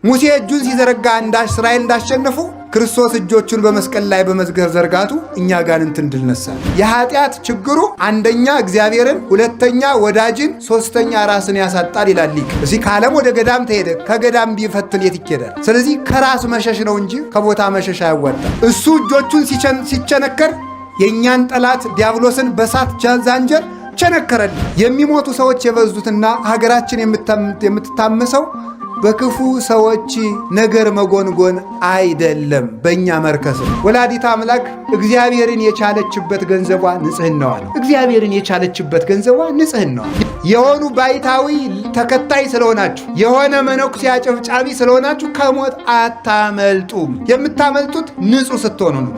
ሙሴ እጁን ሲዘረጋ እስራኤል እንዳሸነፉ ክርስቶስ እጆቹን በመስቀል ላይ በመዝገር ዘርጋቱ እኛ ጋንንትን ድል ነሳ። የኃጢአት ችግሩ አንደኛ እግዚአብሔርን፣ ሁለተኛ ወዳጅን፣ ሶስተኛ ራስን ያሳጣል ይላል ሊቅ። እዚህ ከዓለም ወደ ገዳም ተሄደ፣ ከገዳም ቢፈትን የት ይኬዳል? ስለዚህ ከራስ መሸሽ ነው እንጂ ከቦታ መሸሽ አያዋጣም። እሱ እጆቹን ሲቸነከር የእኛን ጠላት ዲያብሎስን በሳት ዛንጀር ቸነከረል። የሚሞቱ ሰዎች የበዙትና ሀገራችን የምትታመሰው በክፉ ሰዎች ነገር መጎንጎን አይደለም፣ በእኛ መርከስ ነው። ወላዲት አምላክ እግዚአብሔርን የቻለችበት ገንዘቧ ንጽሕናዋ ነው። እግዚአብሔርን የቻለችበት ገንዘቧ ንጽሕናዋ የሆኑ ባይታዊ ተከታይ ስለሆናችሁ፣ የሆነ መነኩሴ አጨብጫቢ ስለሆናችሁ ከሞት አታመልጡም። የምታመልጡት ንጹሕ ስትሆኑ ነው።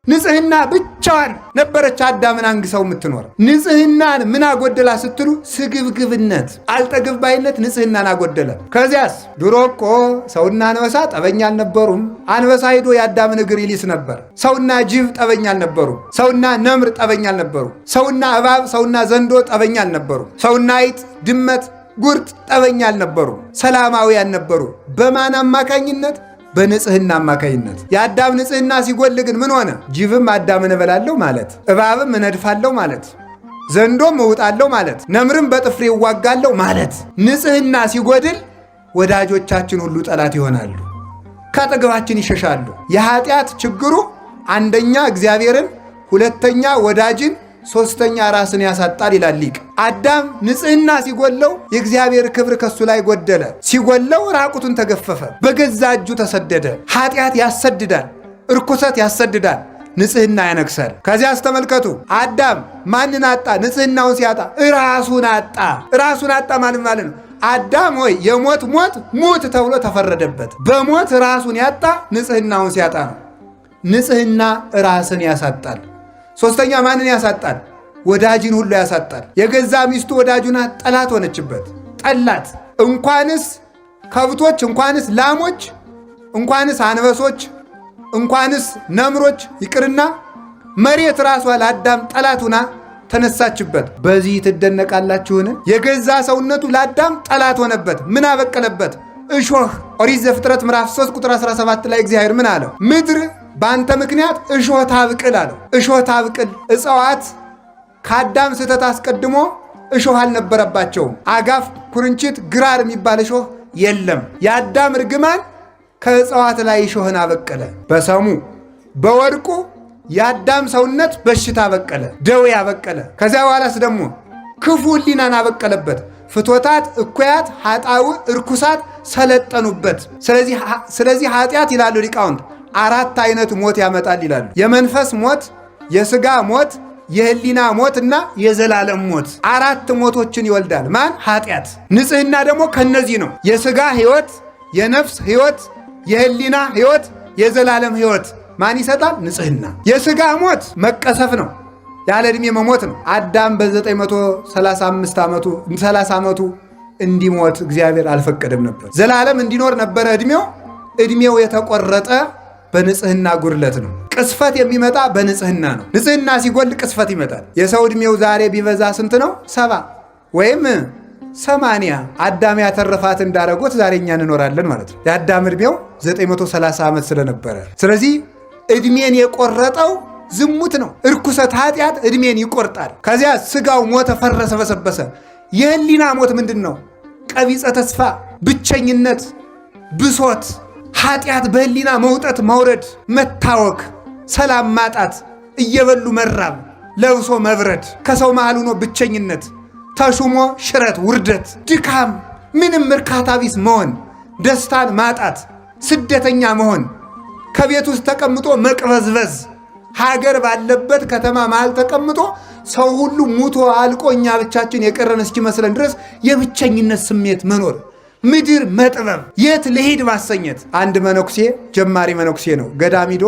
ንጽሕና ብቻዋን ነበረች አዳምን አንግሰው የምትኖር። ንጽሕናን ምን አጎደላ ስትሉ ስግብግብነት፣ አልጠግብ ባይነት ንጽሕናን አጎደለ። ከዚያስ ድሮ እኮ ሰውና አንበሳ ጠበኛ አልነበሩም። አንበሳ ሄዶ የአዳምን እግር ይሊስ ነበር። ሰውና ጅብ ጠበኛ አልነበሩም። ሰውና ነምር ጠበኛ አልነበሩም። ሰውና እባብ፣ ሰውና ዘንዶ ጠበኛ አልነበሩም። ሰውና አይጥ፣ ድመት፣ ጉርጥ ጠበኛ አልነበሩም። ሰላማውያን ነበሩ። በማን አማካኝነት? በንጽሕና አማካይነት። የአዳም ንጽሕና ሲጎል ግን ምን ሆነ? ጅብም አዳምን እበላለሁ ማለት፣ እባብም እነድፋለሁ ማለት፣ ዘንዶም እውጣለሁ ማለት፣ ነምርም በጥፍሬ እዋጋለሁ ማለት። ንጽሕና ሲጎድል ወዳጆቻችን ሁሉ ጠላት ይሆናሉ፣ ከአጠገባችን ይሸሻሉ። የኃጢአት ችግሩ አንደኛ እግዚአብሔርን፣ ሁለተኛ ወዳጅን፣ ሶስተኛ ራስን ያሳጣል ይላል ሊቅ። አዳም ንጽሕና ሲጎለው የእግዚአብሔር ክብር ከሱ ላይ ጎደለ። ሲጎለው ራቁቱን ተገፈፈ፣ በገዛ እጁ ተሰደደ። ኃጢአት ያሰድዳል፣ እርኩሰት ያሰድዳል፣ ንጽሕና ያነግሳል። ከዚያ አስተመልከቱ፣ አዳም ማንን አጣ? ንጽሕናውን ሲያጣ ራሱን አጣ። ራሱን አጣ ማለት ነው አዳም ሆይ የሞት ሞት ሙት ተብሎ ተፈረደበት። በሞት ራሱን ያጣ ንጽሕናውን ሲያጣ ነው። ንጽሕና ራስን ያሳጣል። ሶስተኛ ማንን ያሳጣል? ወዳጅን ሁሉ ያሳጣል። የገዛ ሚስቱ ወዳጁና ጠላት ሆነችበት፣ ጠላት። እንኳንስ ከብቶች፣ እንኳንስ ላሞች፣ እንኳንስ አንበሶች፣ እንኳንስ ነምሮች ይቅርና መሬት ራሷ ለአዳም ጠላት ሆና ተነሳችበት። በዚህ ትደነቃላችሁን? የገዛ ሰውነቱ ለአዳም ጠላት ሆነበት። ምን አበቀለበት? እሾህ። ኦሪት ዘፍጥረት ምዕራፍ 3 ቁጥር 17 ላይ እግዚአብሔር ምን አለው? ምድር በአንተ ምክንያት እሾህ ታብቅል አለው። እሾህ ታብቅል። እጽዋት ከአዳም ስህተት አስቀድሞ እሾህ አልነበረባቸውም። አጋፍ፣ ኩርንችት፣ ግራር የሚባል እሾህ የለም። የአዳም እርግማን ከእጽዋት ላይ እሾህን አበቀለ። በሰሙ በወድቁ የአዳም ሰውነት በሽታ አበቀለ፣ ደዌ አበቀለ። ከዚያ በኋላስ ደግሞ ክፉ ሕሊናን አበቀለበት። ፍቶታት፣ እኩያት፣ ኃጣው፣ እርኩሳት ሰለጠኑበት። ስለዚህ ኃጢአት ይላሉ ሊቃውንት 4 አይነት ሞት ያመጣል ይላሉ። የመንፈስ ሞት፣ የሥጋ ሞት፣ የህሊና ሞት እና የዘላለም ሞት። 4 ሞቶችን ይወልዳል። ማን? ኃጢአት። ንጽሕና ደግሞ ከነዚህ ነው። የሥጋ ሕይወት፣ የነፍስ ሕይወት፣ የህሊና ሕይወት፣ የዘላለም ሕይወት ማን ይሰጣል? ንጽሕና። የሥጋ ሞት መቀሰፍ ነው፣ ያለ ዕድሜ መሞት ነው። አዳም በ935 ዓመቱ 30 ዓመቱ እንዲሞት እግዚአብሔር አልፈቀደም ነበር። ዘላለም እንዲኖር ነበረ ዕድሜው የተቆረጠ በንጽሕና ጉድለት ነው። ቅስፈት የሚመጣ በንጽሕና ነው። ንጽሕና ሲጎል ቅስፈት ይመጣል። የሰው ዕድሜው ዛሬ ቢበዛ ስንት ነው? 70 ወይም 80። አዳም ያተረፋት እንዳረጎት ዛሬ እኛ እንኖራለን ማለት ነው። የአዳም ዕድሜው 930 ዓመት ስለነበረ፣ ስለዚህ ዕድሜን የቆረጠው ዝሙት ነው። እርኩሰት፣ ኃጢአት ዕድሜን ይቆርጣል። ከዚያ ስጋው ሞተ፣ ፈረሰ፣ በሰበሰ። የህሊና ሞት ምንድን ነው? ቀቢጸ ተስፋ፣ ብቸኝነት፣ ብሶት፣ ኃጢአት፣ በህሊና መውጠት፣ መውረድ፣ መታወክ፣ ሰላም ማጣት፣ እየበሉ መራብ፣ ለብሶ መብረድ፣ ከሰው መሃል ሆኖ ብቸኝነት፣ ተሹሞ ሽረት፣ ውርደት፣ ድካም፣ ምንም እርካታ ቢስ መሆን፣ ደስታን ማጣት፣ ስደተኛ መሆን፣ ከቤት ውስጥ ተቀምጦ መቅበዝበዝ፣ ሀገር ባለበት ከተማ መሃል ተቀምጦ ሰው ሁሉ ሙቶ አልቆ እኛ ብቻችን የቀረን እስኪመስለን ድረስ የብቸኝነት ስሜት መኖር፣ ምድር መጥበብ፣ የት ልሄድ ማሰኘት። አንድ መነኩሴ ጀማሪ መነኩሴ ነው። ገዳም ሂዶ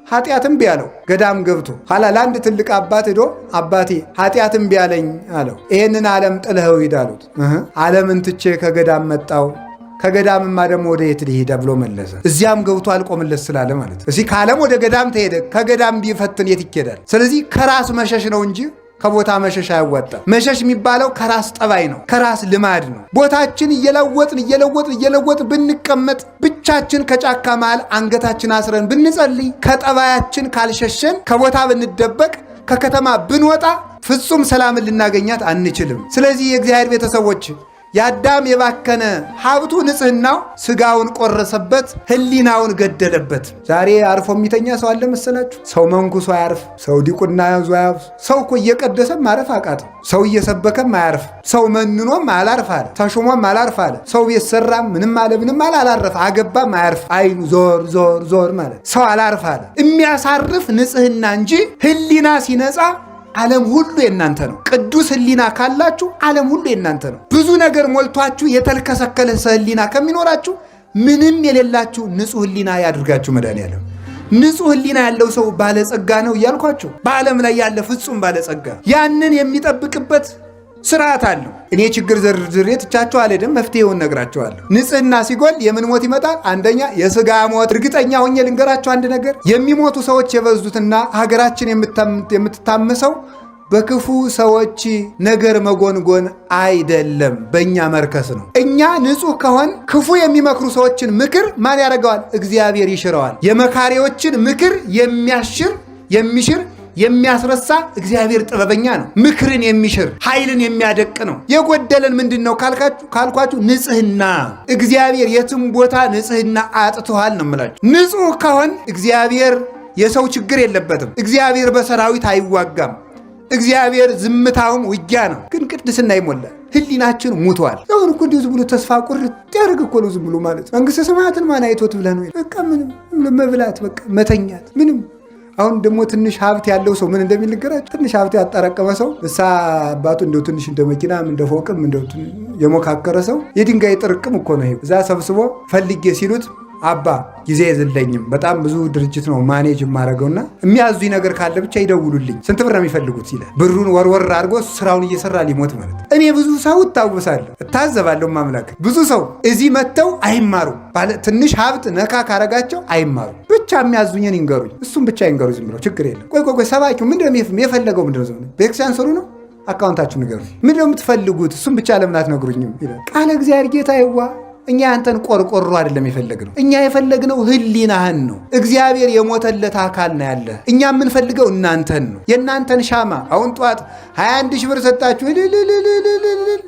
ኃጢአትም ቢያለው ገዳም ገብቶ ኋላ ለአንድ ትልቅ አባት ሂዶ አባቴ ኃጢአትም ቢያለኝ አለው። ይሄንን ዓለም ጥለኸው ሂድ አሉት። ዓለምን ትቼ ከገዳም መጣው፣ ከገዳምማ ደግሞ ወደ የት ልሄድ ብሎ መለሰ። እዚያም ገብቶ አልቆምለት ስላለ ማለት። እዚህ ከዓለም ወደ ገዳም ተሄደ፣ ከገዳም ቢፈትን የት ይኬዳል? ስለዚህ ከራስ መሸሽ ነው እንጂ ከቦታ መሸሽ አያዋጣም። መሸሽ የሚባለው ከራስ ጠባይ ነው፣ ከራስ ልማድ ነው። ቦታችን እየለወጥን ብንቀመጥ፣ ብቻችን ከጫካ መሃል አንገታችን አስረን ብንጸልይ፣ ከጠባያችን ካልሸሸን፣ ከቦታ ብንደበቅ፣ ከከተማ ብንወጣ ፍጹም ሰላምን ልናገኛት አንችልም። ስለዚህ የእግዚአብሔር ቤተሰቦች የአዳም የባከነ ሀብቱ ንጽህናው ስጋውን ቆረሰበት፣ ህሊናውን ገደለበት። ዛሬ አርፎ የሚተኛ ሰው አለ መሰላችሁ? ሰው መንኩሶ አያርፍ፣ ሰው ዲቁና ያዙ አያርፍ። ሰው እኮ እየቀደሰም ማረፍ አቃተው። ሰው እየሰበከም አያርፍ፣ ሰው መንኖም አላርፍ አለ፣ ተሹሞም አላርፍ አለ። ሰው ቤት ሰራም ምንም አላረፍ፣ አገባም አያርፍ። አይኑ ዞር ማለት ሰው አላርፍ አለ። የሚያሳርፍ ንጽህና እንጂ ህሊና ሲነጻ ዓለም ሁሉ የእናንተ ነው። ቅዱስ ህሊና ካላችሁ ዓለም ሁሉ የእናንተ ነው። ብዙ ነገር ሞልቷችሁ የተልከሰከለ ህሊና ከሚኖራችሁ ምንም የሌላችሁ ንጹህ ህሊና ያድርጋችሁ መድኃኒዓለም። ንጹህ ህሊና ያለው ሰው ባለጸጋ ነው እያልኳችሁ፣ በዓለም ላይ ያለ ፍጹም ባለጸጋ ያንን የሚጠብቅበት ስርዓት አለው። እኔ ችግር ዘርዝሬ ትቻችሁ አልሄድም፣ መፍትሄውን ነግራችኋለሁ። ንጽህና ሲጎል የምን ሞት ይመጣል? አንደኛ የስጋ ሞት። እርግጠኛ ሆኜ ልንገራችሁ አንድ ነገር፣ የሚሞቱ ሰዎች የበዙትና ሀገራችን የምትታመሰው በክፉ ሰዎች ነገር መጎንጎን አይደለም፣ በእኛ መርከስ ነው። እኛ ንጹህ ከሆን ክፉ የሚመክሩ ሰዎችን ምክር ማን ያደርገዋል? እግዚአብሔር ይሽረዋል። የመካሪዎችን ምክር የሚሽር የሚያስረሳ እግዚአብሔር ጥበበኛ ነው። ምክርን የሚሽር ኃይልን የሚያደቅ ነው። የጎደለን ምንድን ነው ካልኳችሁ ንጽህና። እግዚአብሔር የትም ቦታ ንጽህና አጥተዋል ነው የምላችሁ። ንጹህ ከሆን እግዚአብሔር የሰው ችግር የለበትም። እግዚአብሔር በሰራዊት አይዋጋም። እግዚአብሔር ዝምታውም ውጊያ ነው። ግን ቅድስና ይሞላል። ህሊናችን ሙቷል። አሁን እኮ እንዲሁ ዝም ብሎ ተስፋ ቁርጥ ያደርግ እኮ ነው። ዝም ብሎ ማለት መንግስተ ሰማያትን ማን አይቶት ብለህ ነው? በቃ ምንም መብላት፣ በቃ መተኛት፣ ምንም። አሁን ደግሞ ትንሽ ሀብት ያለው ሰው ምን እንደሚነገራቸው፣ ትንሽ ሀብት ያጠራቀመ ሰው እሳ አባቱ እንደው ትንሽ እንደ መኪናም እንደ ፎቅም እንደው የሞካከረ ሰው የድንጋይ ጥርቅም እኮ ነው። እዛ ሰብስቦ ፈልጌ ሲሉት አባ ጊዜ የለኝም፣ በጣም ብዙ ድርጅት ነው ማኔጅ የማደርገውና የሚያዙኝ ነገር ካለ ብቻ ይደውሉልኝ፣ ስንት ብር ነው የሚፈልጉት ይላል። ብሩን ወርወር አድርጎ ስራውን እየሰራ ሊሞት ማለት። እኔ ብዙ ሰው እታወሳለሁ፣ እታዘባለሁ። ማምላክ ብዙ ሰው እዚህ መጥተው አይማሩ፣ ትንሽ ሀብት ነካ ካረጋቸው አይማሩ። ብቻ የሚያዙኝን ይንገሩኝ፣ እሱም ብቻ ይንገሩ። ዝም ብለው ችግር የለም። ቆይ ሰባኪው ምንድነው የፈለገው? ምንድነው ቤተክርስቲያን ስሩ ነው? አካውንታችሁ ንገሩ። ምንድነው የምትፈልጉት? እሱም ብቻ ለምን አትነግሩኝም ይላል። ቃለ እግዚአብሔር ጌታ ይዋ እኛ ያንተን ቆርቆሮ አይደለም የፈለግነው። እኛ የፈለግነው ህሊናህን ነው። እግዚአብሔር የሞተለት አካል ነው ያለ። እኛ የምንፈልገው እናንተን ነው፣ የእናንተን ሻማ። አሁን ጠዋት 21 ሺህ ብር ሰጣችሁ፣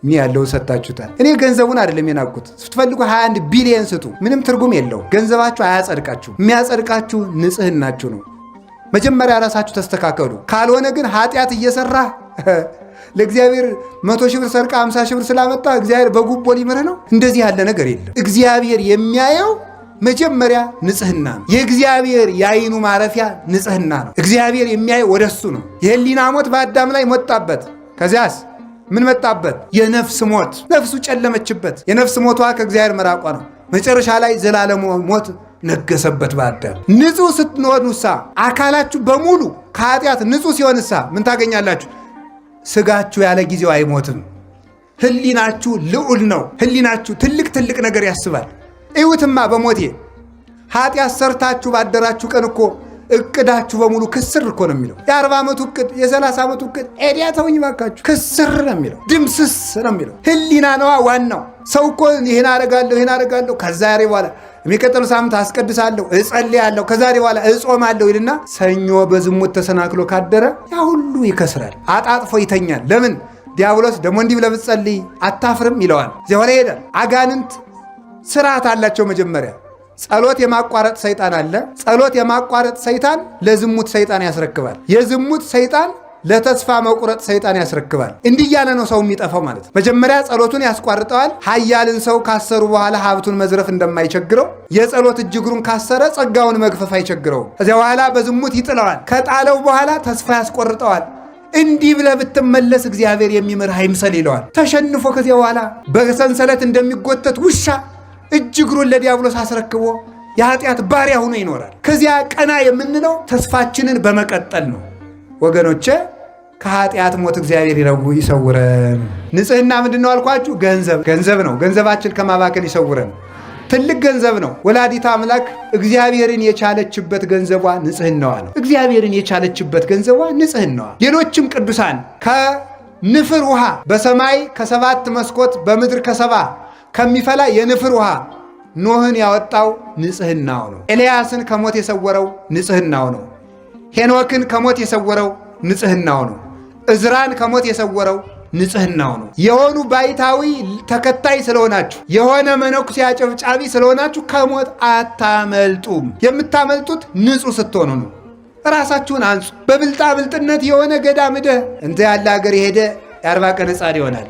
ምን ያለው ሰጣችሁታል። እኔ ገንዘቡን አይደለም የናቁት። ስትፈልጉ 21 ቢሊየን ስጡ፣ ምንም ትርጉም የለው። ገንዘባችሁ አያጸድቃችሁ። የሚያጸድቃችሁ ንጽህናችሁ ነው። መጀመሪያ ራሳችሁ ተስተካከሉ። ካልሆነ ግን ኃጢአት እየሰራ ለእግዚአብሔር 100 ሺህ ብር ሰርቃ 50 ሺህ ብር ስላመጣ እግዚአብሔር በጉቦ ሊምርህ ነው? እንደዚህ ያለ ነገር የለም። እግዚአብሔር የሚያየው መጀመሪያ ንጽህና ነው። የእግዚአብሔር የዓይኑ ማረፊያ ንጽህና ነው። እግዚአብሔር የሚያየው ወደሱ ነው። የህሊና ሞት በአዳም ላይ ሞጣበት። ከዚያስ ምን መጣበት? የነፍስ ሞት። ነፍሱ ጨለመችበት። የነፍስ ሞቷ ከእግዚአብሔር መራቋ ነው። መጨረሻ ላይ ዘላለም ሞት ነገሰበት በአዳም። ንጹህ ስትሆኑሳ፣ አካላችሁ በሙሉ ከኃጢአት ንጹህ ሲሆንሳ ምን ታገኛላችሁ? ስጋችሁ ያለ ጊዜው አይሞትም። ህሊናችሁ ልዑል ነው። ህሊናችሁ ትልቅ ነገር ያስባል። እዩትማ በሞቴ ኃጢአት ሰርታችሁ ባደራችሁ ቀን እኮ እቅዳችሁ በሙሉ ክስር እኮ ነው የሚለው። የ40 ዓመቱ እቅድ፣ የ30 ዓመቱ እቅድ ኤዲያ ተውኝ ባካችሁ፣ ክስር ነው የሚለው፣ ድምስስ ነው የሚለው። ህሊና ነዋ ዋናው። ሰው እኮ ይህን አደርጋለሁ ከዛሬ በኋላ የሚቀጥለው ሳምንት አስቀድሳለሁ፣ እጸልያለሁ፣ ከዛሬ በኋላ እጾማለሁ ይልና ሰኞ በዝሙት ተሰናክሎ ካደረ ያ ሁሉ ይከስራል፣ አጣጥፎ ይተኛል። ለምን? ዲያብሎስ ደግሞ እንዲህ ብለህ ብትጸልይ አታፍርም ይለዋል። እዚያ ኋላ ይሄዳል። አጋንንት ስርዓት አላቸው። መጀመሪያ ጸሎት የማቋረጥ ሰይጣን አለ። ጸሎት የማቋረጥ ሰይጣን ለዝሙት ሰይጣን ያስረክባል። የዝሙት ሰይጣን ለተስፋ መቁረጥ ሰይጣን ያስረክባል። እንዲህ እያለ ነው ሰው የሚጠፋው ማለት። መጀመሪያ ጸሎቱን ያስቋርጠዋል። ኃያልን ሰው ካሰሩ በኋላ ሀብቱን መዝረፍ እንደማይቸግረው የጸሎት እጅ እግሩን ካሰረ ጸጋውን መግፈፍ አይቸግረውም። ከዚያ በኋላ በዝሙት ይጥለዋል። ከጣለው በኋላ ተስፋ ያስቆርጠዋል። እንዲህ ብለህ ብትመለስ እግዚአብሔር የሚምርህ አይምሰል ይለዋል። ተሸንፎ ከዚያ በኋላ በሰንሰለት እንደሚጎተት ውሻ እጅ እግሩን ለዲያብሎስ አስረክቦ የኃጢአት ባሪያ ሆኖ ይኖራል። ከዚያ ቀና የምንለው ተስፋችንን በመቀጠል ነው። ወገኖቼ ከኃጢአት ሞት እግዚአብሔር ይሰውረን። ንጽህና ምንድን ነው አልኳችሁ? ገንዘብ ነው። ገንዘባችን ከማባከን ይሰውረን። ትልቅ ገንዘብ ነው። ወላዲተ አምላክ እግዚአብሔርን የቻለችበት ገንዘቧ ንጽህናዋ ነው። እግዚአብሔርን የቻለችበት ገንዘቧ ንጽህናዋ። ሌሎችም ቅዱሳን ከንፍር ውሃ በሰማይ ከ7 መስኮት በምድር ከ7 ከሚፈላ የንፍር ውሃ ኖህን ያወጣው ንጽህናው ነው። ኤልያስን ከሞት የሰወረው ንጽህናው ነው። ሄኖክን ከሞት የሰወረው ንጽህናው ነው። እዝራን ከሞት የሰወረው ንጽህናው ነው። የሆኑ ባይታዊ ተከታይ ስለሆናችሁ፣ የሆነ መነኩሴ አጨብጫቢ ስለሆናችሁ ከሞት አታመልጡም። የምታመልጡት ንጹህ ስትሆኑ ነው። ራሳችሁን አንጹ። በብልጣ ብልጥነት የሆነ ገዳም ሄደህ እንተ ያለ ሀገር የሄደ የ40 ቀን ሕፃን ይሆናል።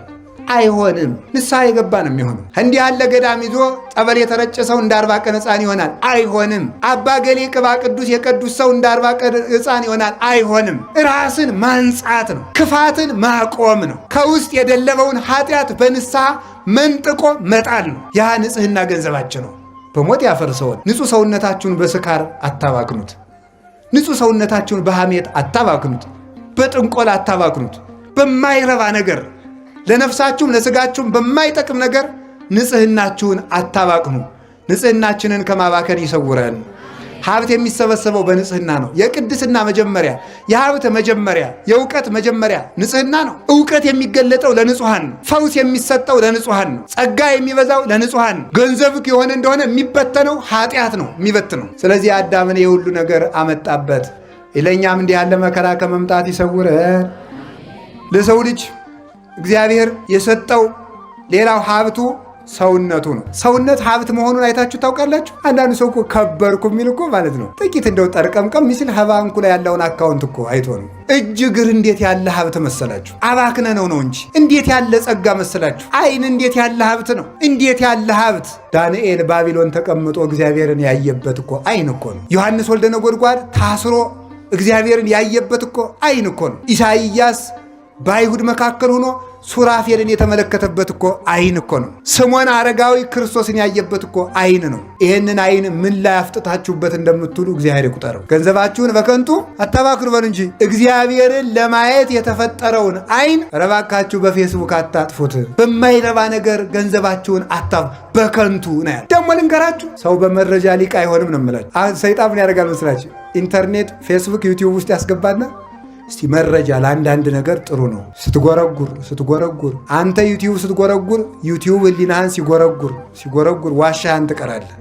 አይሆንም። ንስሐ የገባ ነው የሚሆነው። እንዲህ ያለ ገዳም ይዞ ጠበል የተረጨ ሰው እንደ 40 ቀን ሕፃን ይሆናል። አይሆንም። አባ ገሌ ቅባ ቅዱስ የቀዱስ ሰው እንደ 40 ቀን ሕፃን ይሆናል። አይሆንም። ራስን ማንጻት ነው። ክፋትን ማቆም ነው። ከውስጥ የደለበውን ኃጢአት በንስሐ መንጥቆ መጣል ነው። ያ ንጽህና ገንዘባችን ነው። በሞት ያፈርሰውን። ንጹሕ ሰውነታችሁን በስካር አታባክኑት። ንጹሕ ሰውነታችሁን በሐሜት አታባክኑት። በጥንቆላ አታባክኑት። በማይረባ ነገር ለነፍሳችሁም ለሥጋችሁም በማይጠቅም ነገር ንጽህናችሁን አታባክኑ። ንጽህናችንን ከማባከን ይሰውረን። ሀብት የሚሰበሰበው በንጽህና ነው። የቅድስና መጀመሪያ፣ የሀብት መጀመሪያ፣ የእውቀት መጀመሪያ ንጽህና ነው። እውቀት የሚገለጠው ለንጹሐን ነው። ፈውስ የሚሰጠው ለንጹሐን ነው። ጸጋ የሚበዛው ለንጹሐን ነው። ገንዘብ የሆነ እንደሆነ የሚበተነው ኃጢአት ነው የሚበትነው። ስለዚህ አዳምን የሁሉ ነገር አመጣበት። ለእኛም እንዲህ ያለ መከራ ከመምጣት ይሰውረን። ለሰው ልጅ እግዚአብሔር የሰጠው ሌላው ሀብቱ ሰውነቱ ነው። ሰውነት ሀብት መሆኑን አይታችሁ ታውቃላችሁ? አንዳንዱ ሰው እኮ ከበርኩ የሚል እኮ ማለት ነው ጥቂት እንደው ጠርቀምቀም ሚስል ባንኩ ላይ ያለውን አካውንት እኮ አይቶ ነው። እጅ እግር እንዴት ያለ ሀብት መሰላችሁ? አባክነ ነው እንጂ እንዴት ያለ ጸጋ መሰላችሁ? አይን እንዴት ያለ ሀብት ነው! እንዴት ያለ ሀብት! ዳንኤል ባቢሎን ተቀምጦ እግዚአብሔርን ያየበት እኮ አይን እኮ ነው። ዮሐንስ ወልደ ነጎድጓድ ታስሮ እግዚአብሔርን ያየበት እኮ አይን እኮ ነው። ኢሳይያስ በአይሁድ መካከል ሆኖ ሱራፌልን የተመለከተበት እኮ አይን እኮ ነው። ስምዖን አረጋዊ ክርስቶስን ያየበት እኮ አይን ነው። ይህንን አይን ምን ላይ አፍጥታችሁበት እንደምትውሉ እግዚአብሔር ይቁጠረው። ገንዘባችሁን በከንቱ አታባክኑ በሉ እንጂ እግዚአብሔርን ለማየት የተፈጠረውን አይን ረባካችሁ በፌስቡክ አታጥፉት። በማይረባ ነገር ገንዘባችሁን በከንቱ ነው ያለ። ደግሞ ልንገራችሁ፣ ሰው በመረጃ ሊቅ አይሆንም ነው የምላችሁ። ሰይጣን ምን ያደርጋል መስላችሁ? ኢንተርኔት፣ ፌስቡክ፣ ዩቲዩብ ውስጥ ያስገባና እስቲ መረጃ ለአንዳንድ ነገር ጥሩ ነው። ስትጎረጉር አንተ ዩቲዩብ ስትጎረጉር ዩቲዩብ ህሊናህን ሲጎረጉር ዋሻህን ትቀራለህ።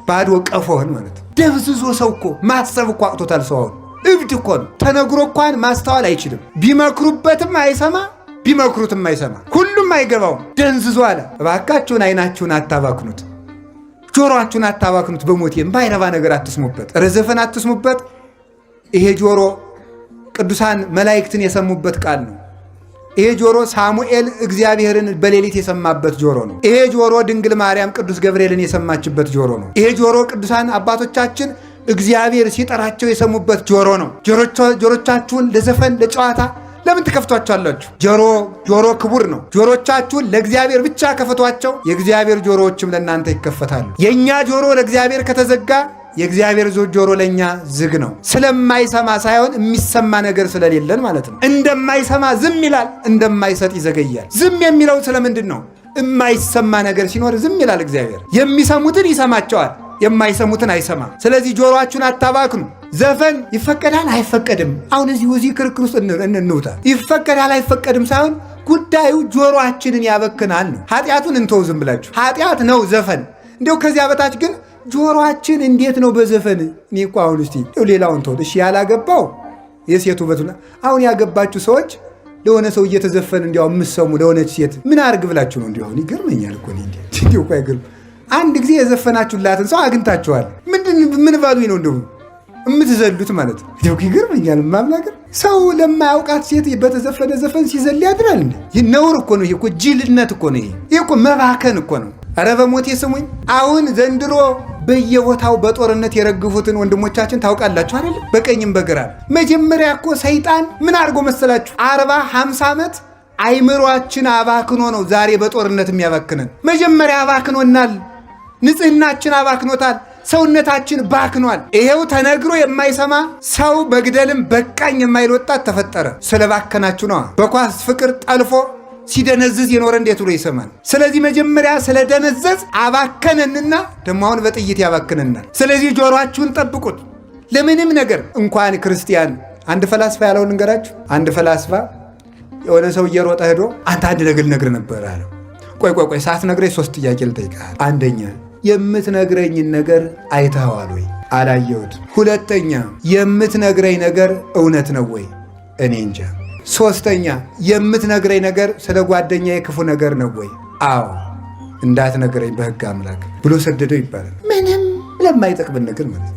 ባዶ ቀፎህን ማለት ደብዝዞ ሰው እኮ ማሰብ እኮ አቅቶታል። ሰው አሁን እብድ እኮ ነው። ተነግሮ እንኳን ማስተዋል አይችልም። ቢመክሩበትም አይሰማ፣ ቢመክሩትም አይሰማ። ሁሉም አይገባውም። ደንዝዞ አለ። እባካችሁን አይናችሁን አታባክኑት፣ ጆሮአችሁን አታባክኑት። በሞቴ ባይረባ ነገር አትስሙበት፣ ርዝፍን አትስሙበት። ይሄ ጆሮ ቅዱሳን መላእክትን የሰሙበት ቃል ነው። ይሄ ጆሮ ሳሙኤል እግዚአብሔርን በሌሊት የሰማበት ጆሮ ነው። ይሄ ጆሮ ድንግል ማርያም ቅዱስ ገብርኤልን የሰማችበት ጆሮ ነው። ይሄ ጆሮ ቅዱሳን አባቶቻችን እግዚአብሔር ሲጠራቸው የሰሙበት ጆሮ ነው። ጆሮቻችሁን ለዘፈን ለጨዋታ ለምን ትከፍቷቸዋላችሁ? ጆሮ ክቡር ነው። ጆሮቻችሁን ለእግዚአብሔር ብቻ ከፈቷቸው፣ የእግዚአብሔር ጆሮዎችም ለእናንተ ይከፈታሉ። የእኛ ጆሮ ለእግዚአብሔር ከተዘጋ የእግዚአብሔር ጆሮ ለኛ ዝግ ነው። ስለማይሰማ ሳይሆን የሚሰማ ነገር ስለሌለን ማለት ነው። እንደማይሰማ ዝም ይላል፣ እንደማይሰጥ ይዘገያል። ዝም የሚለው ስለምንድን ነው? የማይሰማ ነገር ሲኖር ዝም ይላል እግዚአብሔር። የሚሰሙትን ይሰማቸዋል፣ የማይሰሙትን አይሰማም። ስለዚህ ጆሮአችሁን አታባክኑ። ዘፈን ይፈቀዳል አይፈቀድም? አሁን እዚህ ክርክር ውስጥ እንውጣ። ይፈቀዳል አይፈቀድም ሳይሆን ጉዳዩ ጆሮአችንን ያበክናል ነው። ኃጢአቱን እንተው ዝም ብላችሁ። ኃጢአት ነው ዘፈን። እንዲያው ከዚያ በታች ግን ጆሮአችን እንዴት ነው በዘፈን? እኔ እኮ አሁን እስቲ ሌላውን ተው። እሺ ያላገባው የሴቱ በቱና አሁን ያገባችሁ ሰዎች ለሆነ ሰው እየተዘፈን እንዲያው የምትሰሙ ለሆነች ሴት ምን አርግ ብላችሁ ነው? እንዲያው ይገርመኛል እኮ እንዲያው እኮ አይገርም። አንድ ጊዜ የዘፈናችሁላትን ሰው አግኝታችኋል። ምን ባሉኝ ነው እንደው የምትዘሉት ማለት ነው? እንዲያው ይገርመኛል። ማምናገር ሰው ለማያውቃት ሴት በተዘፈነ ዘፈን ሲዘል ያድራል እንዴ? ይህ ነውር እኮ ነው። ይሄ እኮ ጅልነት እኮ ነው። ይሄ እኮ መባከን እኮ ነው። ኧረ በሞቴ ስሙኝ። አሁን ዘንድሮ በየቦታው በጦርነት የረግፉትን ወንድሞቻችን ታውቃላችሁ አይደል? በቀኝም በግራ። መጀመሪያ እኮ ሰይጣን ምን አድርጎ መሰላችሁ? 40-50 ዓመት አይምሯችን አባክኖ ነው ዛሬ በጦርነት የሚያባክነን። መጀመሪያ አባክኖናል። ንጽህናችን አባክኖታል። ሰውነታችን ባክኗል። ይሄው ተነግሮ የማይሰማ ሰው መግደልም በቃኝ የማይል ወጣት ተፈጠረ። ስለባከናችሁ ነዋ። በኳስ ፍቅር ጠልፎ ሲደነዝዝ የኖረ እንዴት ብሎ ይሰማል? ስለዚህ መጀመሪያ ስለደነዘዝ አባከነንና ደግሞ አሁን በጥይት ያባክነናል። ስለዚህ ጆሮአችሁን ጠብቁት። ለምንም ነገር እንኳን ክርስቲያን አንድ ፈላስፋ ያለውን እንገራችሁ። አንድ ፈላስፋ የሆነ ሰው እየሮጠ ሄዶ አንተ አንድ ነገር ልነግርህ ነበር አለው። ቆይ ሳትነግረኝ 3 ጥያቄ ልጠይቅህ። አንደኛ የምትነግረኝን ነገር አይተኸዋል ወይ? አላየሁትም። ሁለተኛ የምትነግረኝ ነገር እውነት ነው ወይ? እኔ እንጃ። ሶስተኛ የምትነግረኝ ነገር ስለ ጓደኛዬ ክፉ ነገር ነው ወይ? አዎ። እንዳትነግረኝ በሕግ አምላክ ብሎ ሰደደው ይባላል። ምንም ለማይጠቅምን ነገር ማለት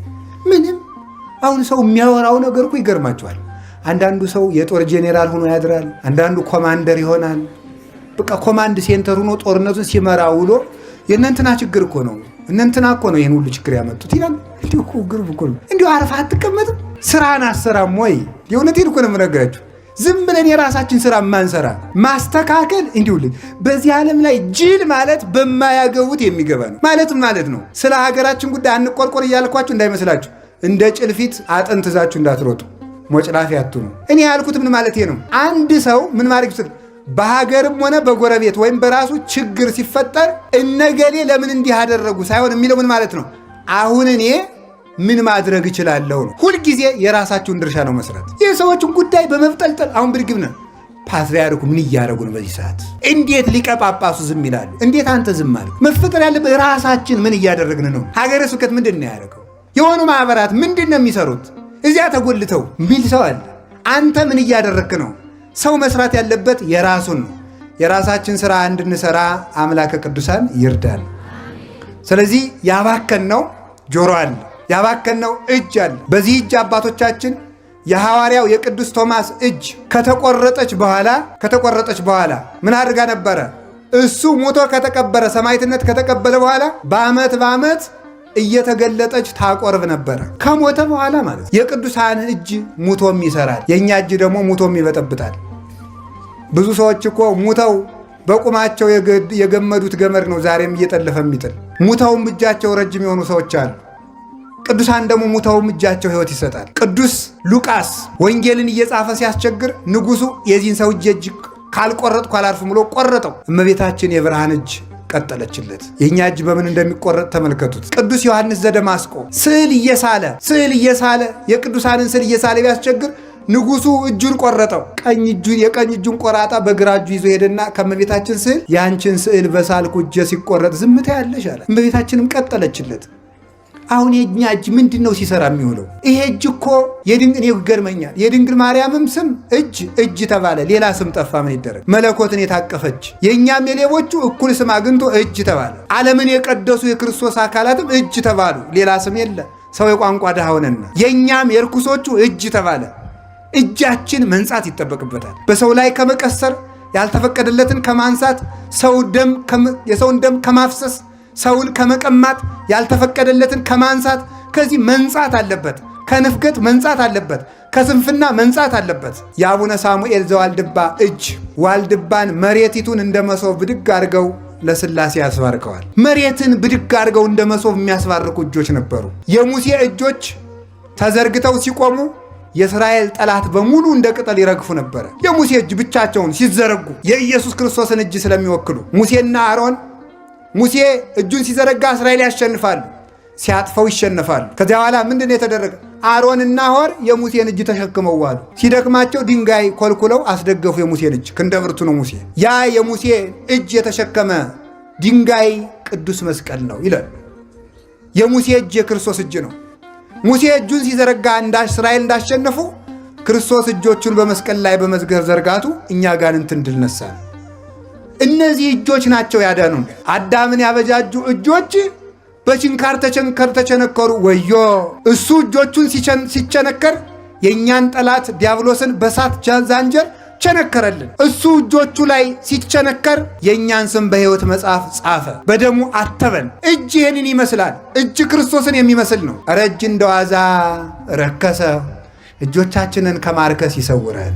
ምንም። አሁን ሰው የሚያወራው ነገር እኮ ይገርማቸዋል። አንዳንዱ ሰው የጦር ጄኔራል ሆኖ ያድራል። አንዳንዱ ኮማንደር ይሆናል። በቃ ኮማንድ ሴንተር ሆኖ ጦርነቱን ሲመራ ውሎ የእነንትና ችግር እኮ ነው እነንትና እኮ ነው ይህን ሁሉ ችግር ያመጡት ይላል። እንዲሁ እኮ ግርብ እኮ ነው። እንዲሁ አርፋ አትቀመጥም? ስራን አሰራም ወይ? የእውነቴን እኮ ነው የምነግራችሁ። ዝም ብለን የራሳችን ስራ ማንሰራ ማስተካከል እንዲሁ በዚህ ዓለም ላይ ጅል ማለት በማያገቡት የሚገባ ነው ማለት ነው። ስለ ሀገራችን ጉዳይ አንቆርቆር እያልኳችሁ እንዳይመስላችሁ። እንደ ጭልፊት አጥንት ይዛችሁ እንዳትሮጡ፣ ሞጭላፊ አትሁኑ። እኔ ያልኩት ምን ማለት ነው? አንድ ሰው ምን ማድረግ ይችላል? በሀገርም ሆነ በጎረቤት ወይም በራሱ ችግር ሲፈጠር እነገሌ ለምን እንዲህ አደረጉ ሳይሆን የሚለው ምን ማለት ነው? አሁን እኔ ምን ማድረግ እችላለሁ ነው። ሁልጊዜ የራሳችሁን ድርሻ ነው መስራት። የሰዎችን ጉዳይ በመፍጠልጠል አሁን ብርግብ ነህ። ፓትርያርኩ ምን እያደረጉ ነው በዚህ ሰዓት? እንዴት ሊቀ ጳጳሱ ዝም ይላሉ? እንዴት አንተ ዝም አልክ? መፈጠር ያለበት ራሳችን ምን እያደረግን ነው? ሀገረ ስብከት ምንድን ነው ያደረገው? የሆኑ ማህበራት ምንድን ነው የሚሰሩት? እዚያ ተጎልተው ሚል ሰው አለ። አንተ ምን እያደረግክ ነው? ሰው መስራት ያለበት የራሱን ነው። የራሳችን ስራ እንድንሰራ አምላከ ቅዱሳን ይርዳል። ስለዚህ ያባከነው ጆሮ አለ፣ ያባከነው እጅ አለ። በዚህ እጅ አባቶቻችን የሐዋርያው የቅዱስ ቶማስ እጅ ከተቆረጠች በኋላ ምን አድርጋ ነበረ? እሱ ሞቶ ከተቀበረ ሰማዕትነት ከተቀበለ በኋላ በዓመት እየተገለጠች ታቆርብ ነበረ። ከሞተ በኋላ ማለት የቅዱሳን እጅ ሙቶም ይሰራል፣ የእኛ እጅ ደግሞ ሙቶም ይበጠብጣል። ብዙ ሰዎች እኮ ሙተው በቁማቸው የገመዱት ገመድ ነው ዛሬም እየጠለፈ የሚጥል። ሙተውም እጃቸው ረጅም የሆኑ ሰዎች አሉ። ቅዱሳን ደግሞ ሙተውም እጃቸው ሕይወት ይሰጣል። ቅዱስ ሉቃስ ወንጌልን እየጻፈ ሲያስቸግር ንጉሡ የዚህን ሰው እጅ ካልቆረጥኩ አላርፍም ብሎ ቆረጠው። እመቤታችን የብርሃን እጅ ቀጠለችለት። የእኛ እጅ በምን እንደሚቆረጥ ተመልከቱት። ቅዱስ ዮሐንስ ዘደማስቆ ስዕል እየሳለ የቅዱሳንን ስዕል እየሳለ ቢያስቸግር ንጉሡ እጁን ቆረጠው። የቀኝ እጁን ቆራጣ በግራ እጁ ይዞ ሄደና ከእመቤታችን ስዕል ያንቺን ስዕል በሳልኩ እጄ ሲቆረጥ ዝምታ ያለሽ አለ። እመቤታችንም ቀጠለችለት። አሁን የእኛ እጅ ምንድን ነው ሲሰራ የሚውለው? ይሄ እጅ እኮ ይገርመኛል። የድንግል ማርያምም ስም እጅ ተባለ፣ ሌላ ስም ጠፋ። ምን ይደረግ? መለኮትን የታቀፈች የእኛም የሌቦቹ እኩል ስም አግኝቶ እጅ ተባለ። ዓለምን የቀደሱ የክርስቶስ አካላትም እጅ ተባሉ፣ ሌላ ስም የለ። ሰው የቋንቋ ድሃ ሆነና የእኛም የርኩሶቹ እጅ ተባለ። እጃችን መንጻት ይጠበቅበታል። በሰው ላይ ከመቀሰር፣ ያልተፈቀደለትን ከማንሳት፣ የሰውን ደም ከማፍሰስ፣ ሰውን ከመቀማት፣ ያልተፈቀደለትን ከማንሳት፣ ከዚህ መንጻት አለበት። ከንፍገት መንጻት አለበት። ከስንፍና መንጻት አለበት። የአቡነ ሳሙኤል ዘዋልድባ እጅ ዋልድባን መሬቲቱን እንደ መሶብ ብድግ አድርገው ለሥላሴ ያስባርከዋል። መሬትን ብድግ አድርገው እንደ መሶብ የሚያስባርኩ እጆች ነበሩ። የሙሴ እጆች ተዘርግተው ሲቆሙ የእስራኤል ጠላት በሙሉ እንደ ቅጠል ይረግፉ ነበረ። የሙሴ እጅ ብቻቸውን ሲዘረጉ የኢየሱስ ክርስቶስን እጅ ስለሚወክሉ ሙሴና አሮን ሙሴ እጁን ሲዘረጋ እስራኤል ያሸንፋሉ፣ ሲያጥፈው ይሸነፋሉ። ከዚያ በኋላ ምንድን ነው የተደረገ? አሮንና ሆር የሙሴን እጅ ተሸክመው ዋሉ። ሲደክማቸው ድንጋይ ኮልኩለው አስደገፉ የሙሴን እጅ። ክንደ ብርቱ ነው ሙሴ። ያ የሙሴ እጅ የተሸከመ ድንጋይ ቅዱስ መስቀል ነው ይላል። የሙሴ እጅ የክርስቶስ እጅ ነው። ሙሴ እጁን ሲዘረጋ እስራኤል እንዳሸነፉ ክርስቶስ እጆቹን በመስቀል ላይ በመዝገር ዘርጋቱ እኛ አጋንንትን ድል ነሳ። እነዚህ እጆች ናቸው ያዳኑን። አዳምን ያበጃጁ እጆች በችንካር ተቸነከሩ። ወዮ! እሱ እጆቹን ሲቸነከር የእኛን ጠላት ዲያብሎስን በሳት ዛንጀር ቸነከረልን። እሱ እጆቹ ላይ ሲቸነከር የእኛን ስም በሕይወት መጽሐፍ ጻፈ፣ በደሙ አተበን። እጅ ይህንን ይመስላል። እጅ ክርስቶስን የሚመስል ነው። ኧረ እጅ እንደዋዛ ረከሰ። እጆቻችንን ከማርከስ ይሰውረን።